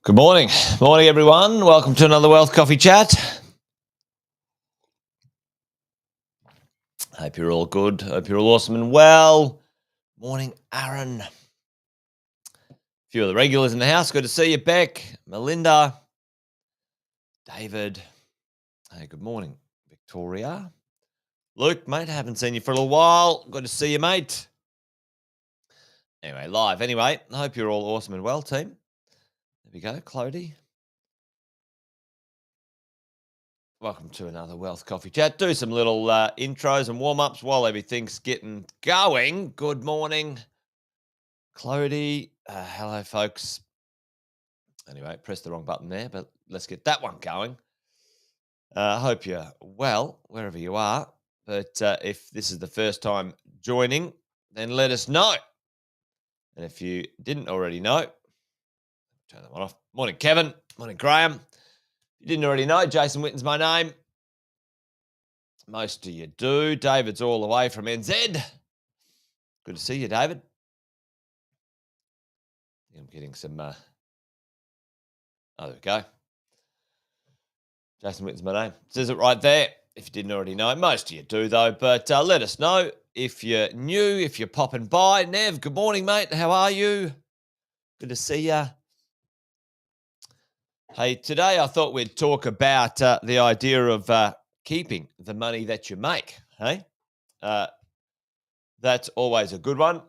Good morning. Morning, everyone. Welcome to another Wealth Coffee Chat. Hope you're all good. Hope you're all awesome and well. Morning, Aaron. A few of the regulars in the house. Good to see you, Beck, Melinda, David. Hey, good morning, Victoria. Luke, mate, haven't seen you for a little while. Good to see you, mate. Anyway, live. Anyway, I hope you're all awesome and well, team. There we go, Clody. Welcome to another Wealth Coffee Chat. Do some little intros and warm-ups while everything's getting going. Good morning, Clody. Hello, folks. Anyway, pressed the wrong button there, but let's get that one going. I hope you're well, wherever you are. But if this is the first time joining, then let us know. And if you didn't already know, turn that one off. Morning, Kevin. Morning, Graham. If you didn't already know, Jason Witten's my name. Most of you do. David's all the way from NZ. Good to see you, David. I'm getting some... oh, there we go. Jason Witten's my name. It says it right there. If you didn't already know. Most of you do, though. But let us know if you're new, if you're popping by. Nev, good morning, mate. How are you? Good to see you. Hey, today I thought we'd talk about the idea of keeping the money that you make. Hey, that's always a good one.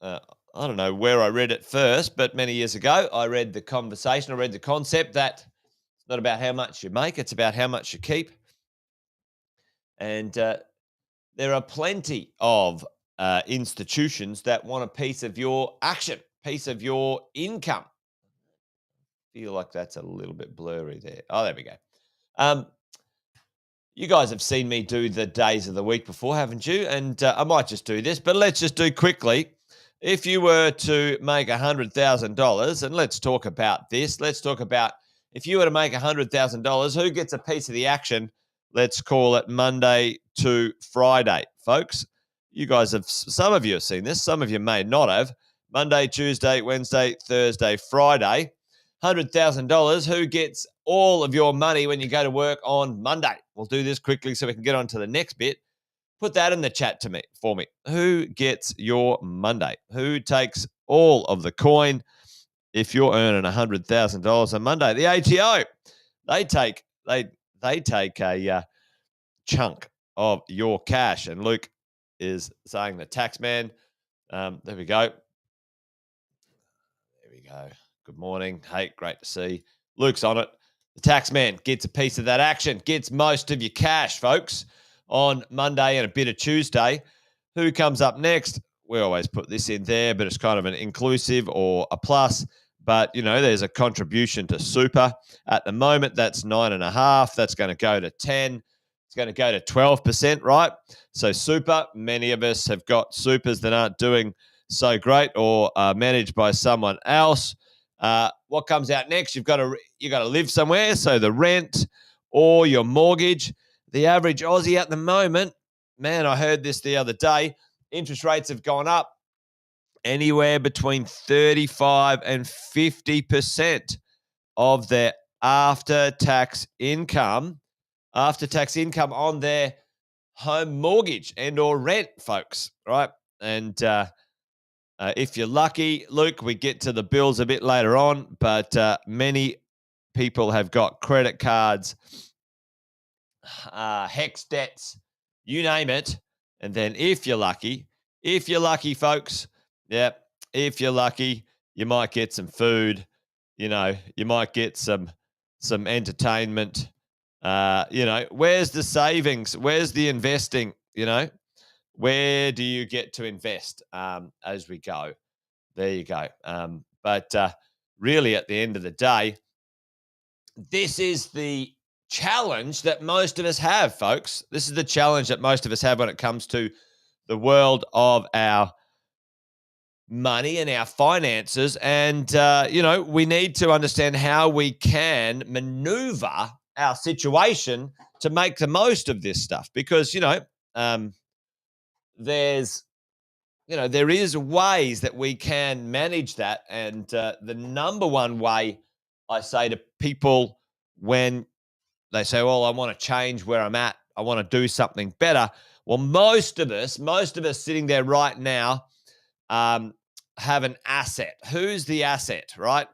I don't know where I read it first, but many years ago, I read the concept that it's not about how much you make, it's about how much you keep. And there are plenty of institutions that want a piece of your action, piece of your income. I feel like that's a little bit blurry there. Oh, there we go. You guys have seen me do the days of the week before, haven't you? And I might just do this, but let's just do quickly. If you were to make $100,000, and let's talk about this. Let's talk about if you were to make $100,000, who gets a piece of the action? Let's call it Monday to Friday, folks. You guys have, some of you have seen this. Some of you may not have. Monday, Tuesday, Wednesday, Thursday, Friday. $100,000. Who gets all of your money when you go to work on Monday? We'll do this quickly so we can get on to the next bit. Put that in the chat for me. Who gets your Monday? Who takes all of the coin if you're earning $100,000 on Monday? The ATO, they take a chunk of your cash. And Luke is saying the tax man. There we go. There we go. Good morning. Hey, great to see. Luke's on it. The tax man gets a piece of that action, gets most of your cash, folks, on Monday and a bit of Tuesday. Who comes up next? We always put this in there, but it's kind of an inclusive or a plus. But, you know, there's a contribution to super. At the moment, that's 9.5. That's going to go to 10. It's going to go to 12%, right? So super, many of us have got supers that aren't doing so great or are managed by someone else. What comes out next? You've got to live somewhere. So the rent or your mortgage. The average Aussie at the moment, man, I heard this the other day. Interest rates have gone up anywhere between 35 and 50% of their after-tax income on their home mortgage and or rent, folks, right? And if you're lucky, Luke, we get to the bills a bit later on, but many people have got credit cards, HEX debts, you name it. And then if you're lucky, folks, if you're lucky, you might get some food, you know, you might get some entertainment. Where's the savings? Where's the investing? You know, where do you get to invest as we go? There you go. But really, at the end of the day, this is the challenge that most of us have, folks. This is the challenge that most of us have when it comes to the world of our money and our finances. And, we need to understand how we can maneuver our situation to make the most of this stuff because, um, there's, there is ways that we can manage that. And the number one way I say to people when they say, well, I want to change where I'm at, I want to do something better. Well, most of us sitting there right now, have an asset. Who's the asset, right?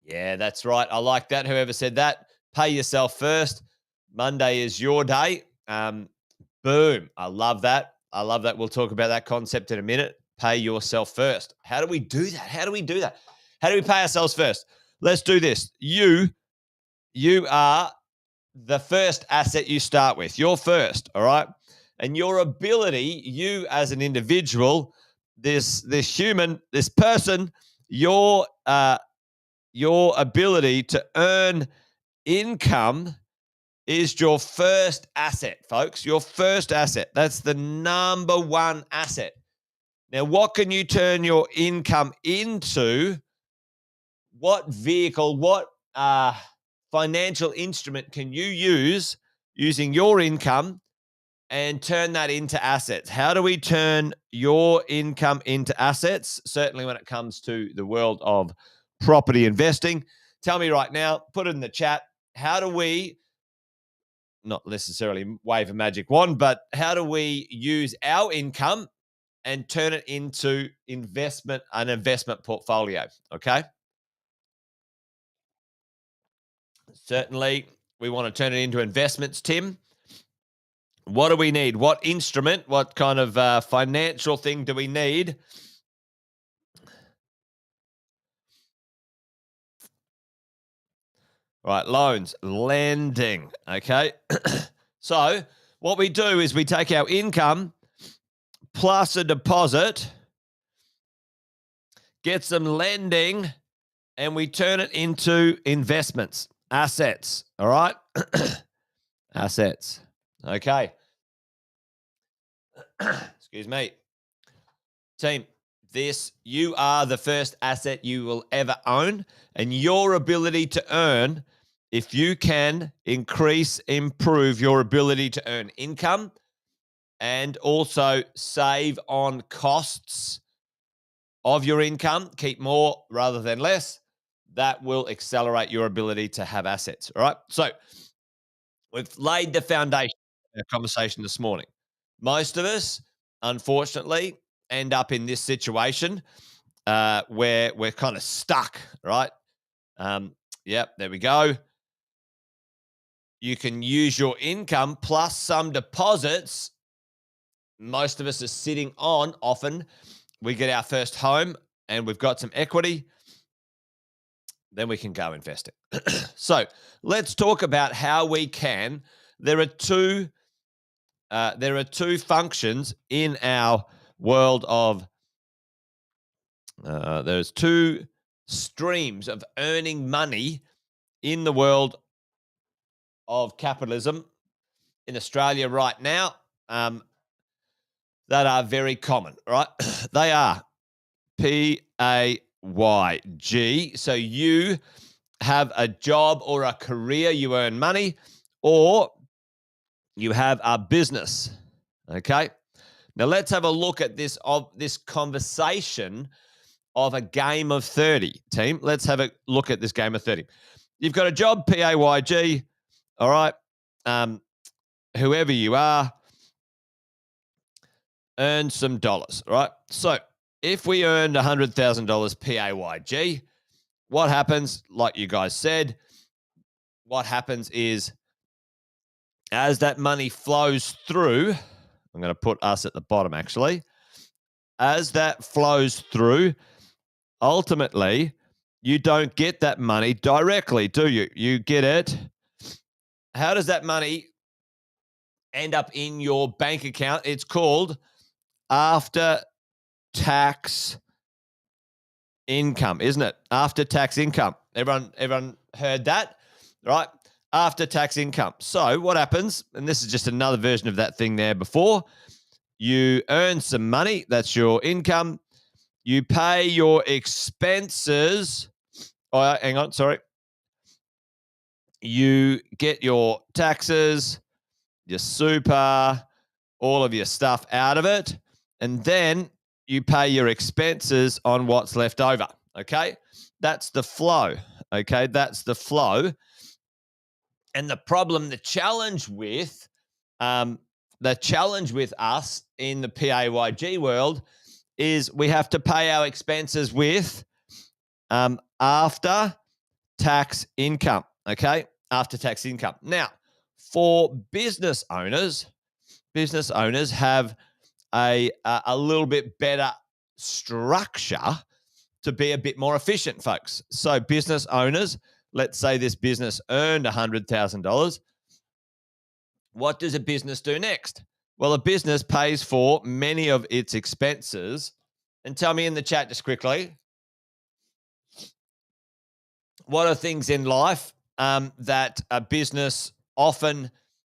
Yeah, that's right. I like that. Whoever said that, pay yourself first. Monday is your day. Boom. I love that. I love that. We'll talk about that concept in a minute. Pay yourself first. How do we do that? How do we do that? How do we pay ourselves first? Let's do this. You are the first asset you start with. You're first, all right? And your ability, you as an individual, this human, this person, your ability to earn income is your first asset, folks. Your first asset. That's the number one asset. Now, what can you turn your income into? What vehicle, what financial instrument can you use using your income and turn that into assets? How do we turn your income into assets? Certainly when it comes to the world of property investing. Tell me right now, put it in the chat. How do we, not necessarily wave a magic wand, but how do we use our income and turn it into an investment portfolio? Okay. Certainly, we want to turn it into investments, Tim. What do we need? What instrument? What kind of financial thing do we need? Right, loans, lending. Okay. So, what we do is we take our income plus a deposit, get some lending, and we turn it into investments, assets. All right. Assets. Okay. Excuse me. Team, you are the first asset you will ever own, and your ability to earn, if you can improve your ability to earn income and also save on costs of your income, keep more rather than less, that will accelerate your ability to have assets. All right. So we've laid the foundation of our conversation this morning. Most of us, unfortunately, end up in this situation where we're kind of stuck, right? Yep, there we go. You can use your income plus some deposits. Most of us are sitting on, often we get our first home and we've got some equity, then we can go investing. So let's talk about how we can. There are two functions in our world of. There's two streams of earning money in the world of capitalism in Australia right now that are very common, right? They are PAYG. So you have a job or a career, you earn money, or you have a business. Okay. Now let's have a look at this conversation of a game of 30, team. Let's have a look at this game of 30. You've got a job, PAYG. All right. Whoever you are, earn some dollars. All right. So if we earned $100,000 PAYG, what happens? Like you guys said, what happens is as that money flows through, I'm going to put us at the bottom actually. As that flows through, ultimately, you don't get that money directly, do you? You get it. How does that money end up in your bank account? It's called after tax income, isn't it? After-tax income. Everyone heard that, right? After-tax income. So what happens, and this is just another version of that thing there before, you earn some money. That's your income. You pay your expenses. Oh, hang on, sorry. You get your taxes, your super, all of your stuff out of it, and then you pay your expenses on what's left over. Okay, that's the flow. Okay, that's the flow. And the problem, the challenge with us in the PAYG world is we have to pay our expenses with after tax income. Okay, after tax income. Now, for business owners have a little bit better structure to be a bit more efficient, folks. So business owners, let's say this business earned $100,000. What does a business do next? Well, a business pays for many of its expenses. And tell me in the chat just quickly, what are things in life that a business often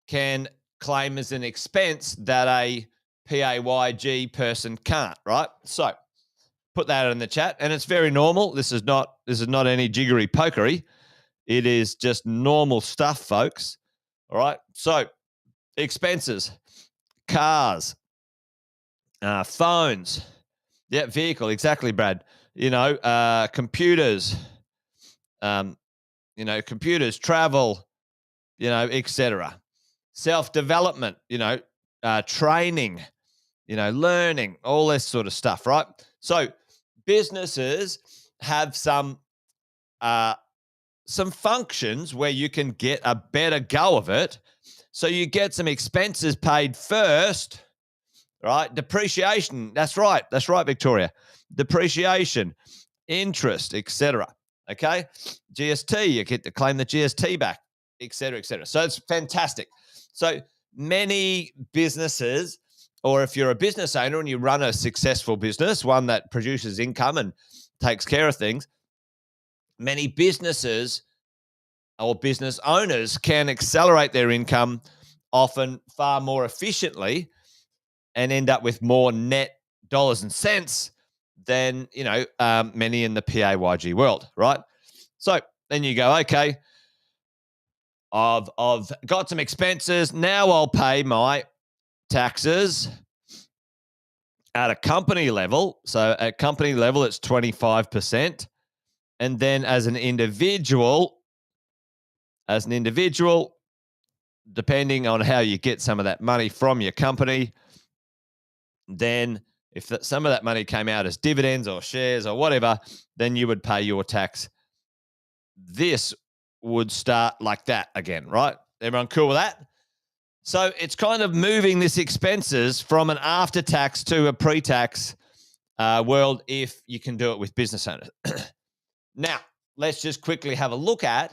can claim as an expense that a PAYG person can't, right? So put that in the chat, and it's very normal. This is not any jiggery pokery. It is just normal stuff, folks. All right. So expenses, cars, phones, yeah, vehicle, exactly, Brad. Computers, computers, travel, etc. Self-development, training, learning, all this sort of stuff, right? So businesses have some functions where you can get a better go of it. So you get some expenses paid first, right? Depreciation. That's right, Victoria. Depreciation, interest, etc. Okay, GST. You get to claim the GST back, etc., etc. So it's fantastic. So many businesses, or if you're a business owner and you run a successful business, one that produces income and takes care of things, many businesses or business owners can accelerate their income often far more efficiently and end up with more net dollars and cents than many in the PAYG world, right? So then you go, okay, I've got some expenses. Now I'll pay my taxes at a company level. So at company level, it's 25%. And then as an individual, depending on how you get some of that money from your company, then if some of that money came out as dividends or shares or whatever, then you would pay your tax. This would start like that again, right? Everyone cool with that? So it's kind of moving this expenses from an after-tax to a pre-tax world if you can do it with business owners. Now, let's just quickly have a look at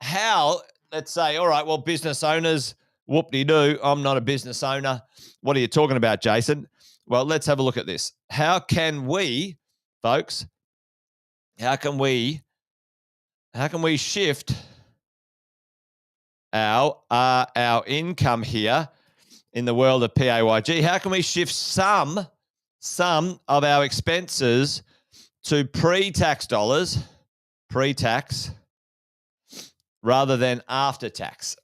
how, let's say, all right, well, business owners, whoop-de-doo, I'm not a business owner. What are you talking about, Jason? Well, let's have a look at this. How can we, folks, how can we shift our income here in the world of PAYG? How can we shift some of our expenses to pre-tax dollars, rather than after tax?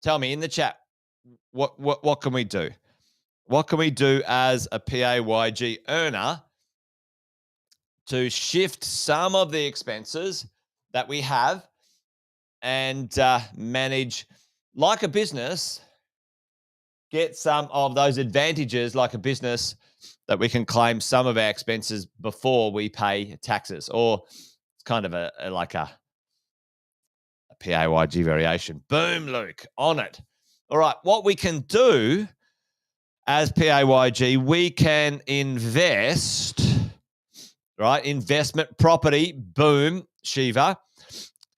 Tell me in the chat, what can we do? What can we do as a PAYG earner to shift some of the expenses that we have and manage like a business, get some of those advantages like a business, that we can claim some of our expenses before we pay taxes? Or it's kind of a PAYG variation. Boom, Luke, on it. All right, what we can do as PAYG, we can invest, right? Investment property, boom, Shiva.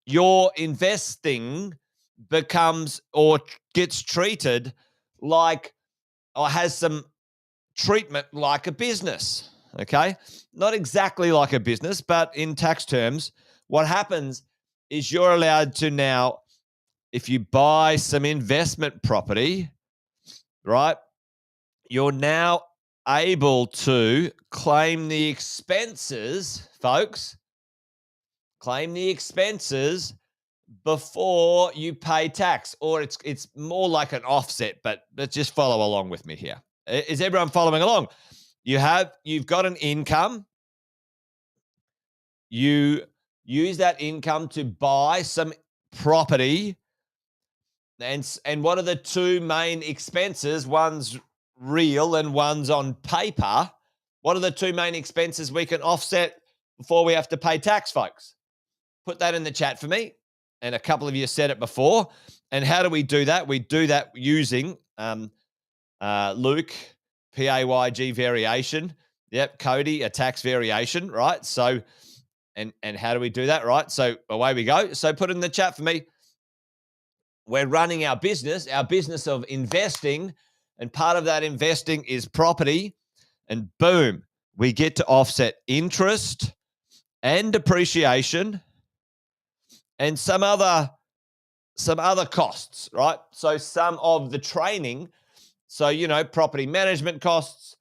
Your investing becomes or gets treated like, or has some treatment like a business, okay? Not exactly like a business, but in tax terms, what happens is you're allowed to now, if you buy some investment property, right, you're now able to claim the expenses, folks, claim the expenses before you pay tax, or it's more like an offset, but let's just follow along with me here. Is everyone following along? You've got an income. You use that income to buy some property. And what are the two main expenses? One's real and one's on paper. What are the two main expenses we can offset before we have to pay tax, folks? Put that in the chat for me. And a couple of you said it before. And how do we do that? We do that using Luke, PAYG variation. Yep, Cody, a tax variation, right? So, and how do we do that, right? So away we go. So put it in the chat for me. We're running our business of investing, and part of that investing is property. And boom, we get to offset interest and depreciation and some other costs, right? So some of the training, so property management costs,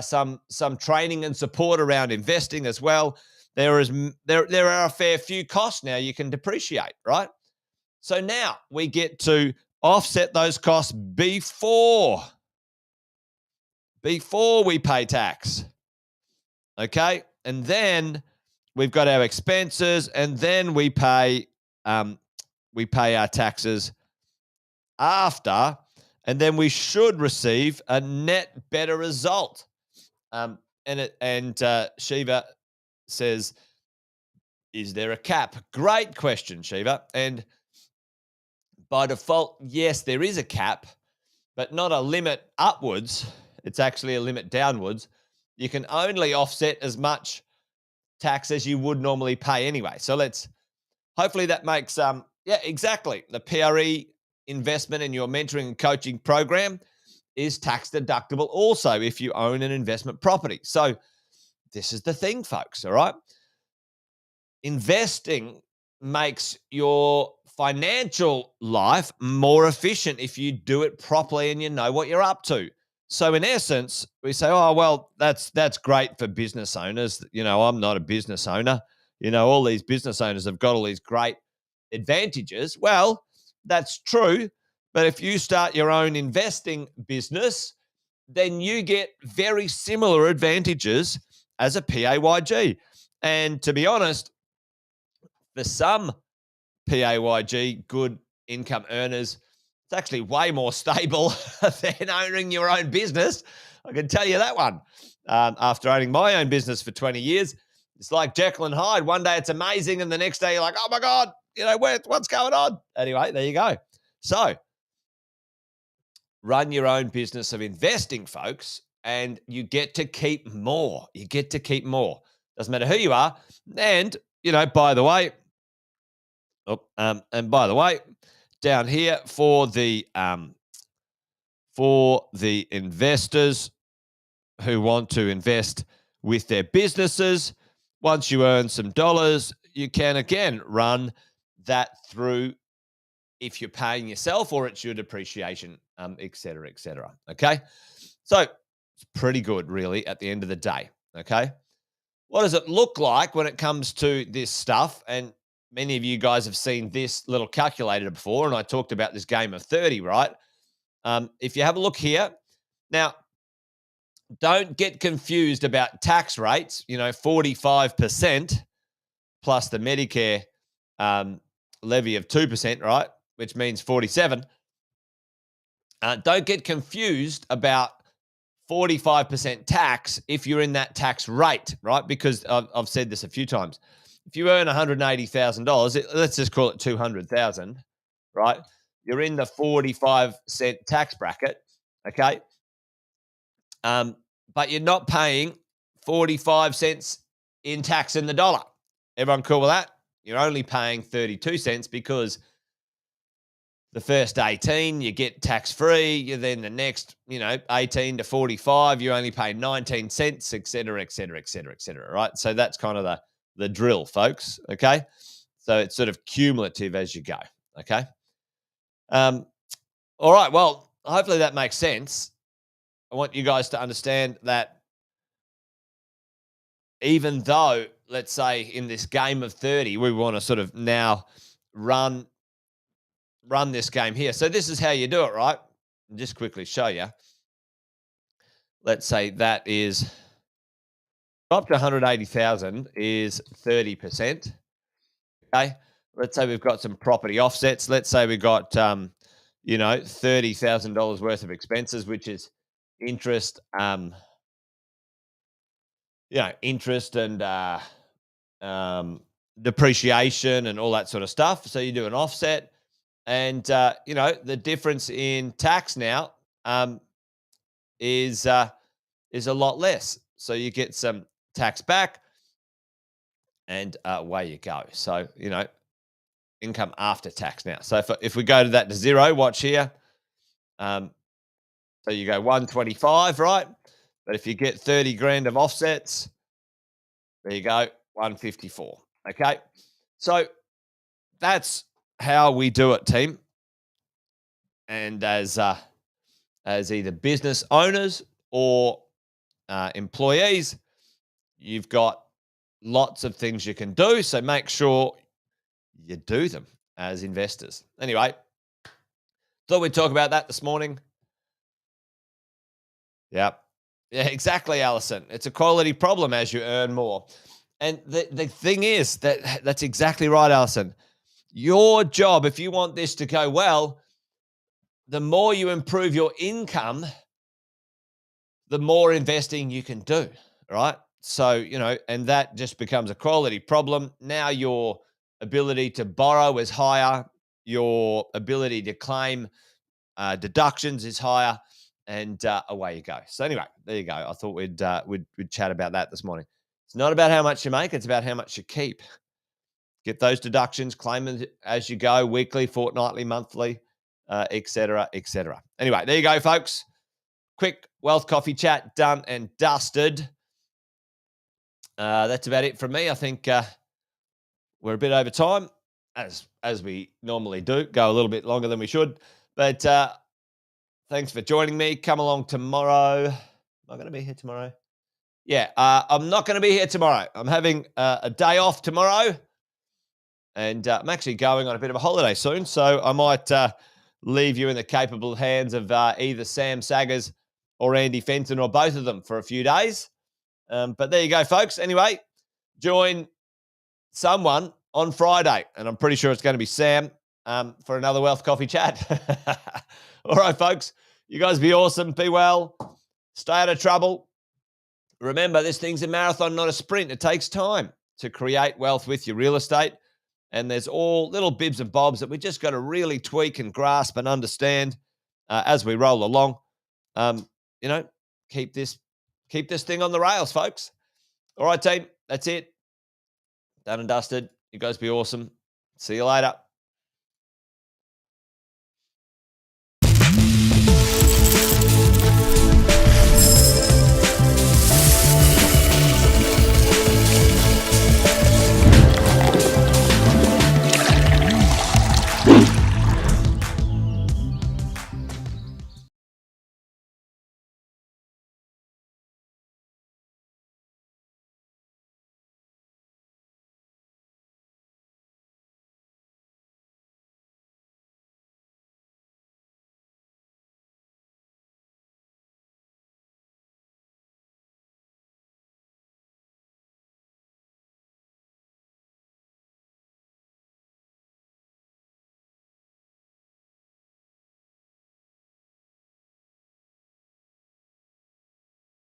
some training and support around investing as well. There are a fair few costs now you can depreciate, right? So now we get to offset those costs before we pay tax. Okay? And then we've got our expenses, and then we pay our taxes after, and then we should receive a net better result. Shiva says, is there a cap? Great question, Shiva. And by default, yes, there is a cap, but not a limit upwards. It's actually a limit downwards. You can only offset as much tax as you would normally pay anyway. So hopefully that makes, exactly. The PRE investment in your mentoring and coaching program is tax deductible also if you own an investment property. So this is the thing, folks, all right? Investing makes your financial life more efficient if you do it properly and you know what you're up to. So in essence, we say, oh, well, that's great for business owners. I'm not a business owner. All these business owners have got all these great advantages. Well, that's true. But if you start your own investing business, then you get very similar advantages as a PAYG. And to be honest, for some PAYG, good income earners, it's actually way more stable than owning your own business. I can tell you that one. After owning my own business for 20 years, it's like Jekyll and Hyde. One day it's amazing, and the next day you're like, oh my God, what's going on? Anyway, there you go. So run your own business of investing, folks, and you get to keep more. You get to keep more. Doesn't matter who you are. And, by the way, down here for the investors who want to invest with their businesses, once you earn some dollars, you can again run that through if you're paying yourself or it's your depreciation, et cetera, et cetera. Okay. So it's pretty good, really, at the end of the day. Okay. What does it look like when it comes to this stuff? And many of you guys have seen this little calculator before, and I talked about this game of 30, right? If you have a look here, now, don't get confused about tax rates, 45% plus the Medicare levy of 2%, right? Which means 47. Don't get confused about 45% tax if you're in that tax rate, right? Because I've said this a few times. If you earn $180,000, let's just call it $200,000, right? You're in the 45% tax bracket, okay? But you're not paying 45 cents in tax in the dollar. Everyone cool with that? You're only paying 32 cents because the first 18, you get tax free. Then the next, 18 to 45, you only pay 19 cents, et cetera, et cetera, et cetera, et cetera. Right. So that's kind of the drill, folks. Okay. So it's sort of cumulative as you go. Okay. Um, all right. Well, hopefully that makes sense. I want you guys to understand that even though, let's say, in this game of 30, we want to sort of now run this game here. So this is how you do it, right? I'll just quickly show you. Let's say that is up to 180,000 is 30%. Okay. Let's say we've got some property offsets. Let's say we've got, $30,000 worth of expenses, which is interest, interest and depreciation and all that sort of stuff. So you do an offset, and the difference in tax now is a lot less. So you get some tax back, and away you go. So income after tax now. So if we go to that to zero, watch here. So you go 125, right? But if you get 30 grand of offsets, there you go, 154. Okay. So that's how we do it, team. And as either business owners or employees, you've got lots of things you can do. So make sure you do them as investors. Anyway, thought we'd talk about that this morning. Yeah. Yeah, exactly, Alison. It's a quality problem as you earn more. And the thing is that's exactly right, Alison. Your job, if you want this to go well, the more you improve your income, the more investing you can do, right? So, and that just becomes a quality problem. Now your ability to borrow is higher, your ability to claim deductions is higher, and away you go. So anyway, there you go. I thought we'd chat about that this morning. It's not about how much you make; it's about how much you keep. Get those deductions, claim them as you go, weekly, fortnightly, monthly, et cetera, et cetera. Anyway, there you go, folks. Quick wealth coffee chat done and dusted. That's about it from me. I think we're a bit over time, as we normally do. Go a little bit longer than we should, but thanks for joining me. Come along tomorrow. Am I going to be here tomorrow? Yeah, I'm not going to be here tomorrow. I'm having a day off tomorrow, and I'm actually going on a bit of a holiday soon, so I might leave you in the capable hands of either Sam Saggers or Andy Fenton or both of them for a few days. But there you go, folks. Anyway, join someone on Friday, and I'm pretty sure it's going to be Sam for another Wealth Coffee chat. All right, folks. You guys be awesome. Be well. Stay out of trouble. Remember, this thing's a marathon, not a sprint. It takes time to create wealth with your real estate. And there's all little bibs and bobs that we just got to really tweak and grasp and understand as we roll along. Keep this thing on the rails, folks. All right, team. That's it. Done and dusted. You guys be awesome. See you later.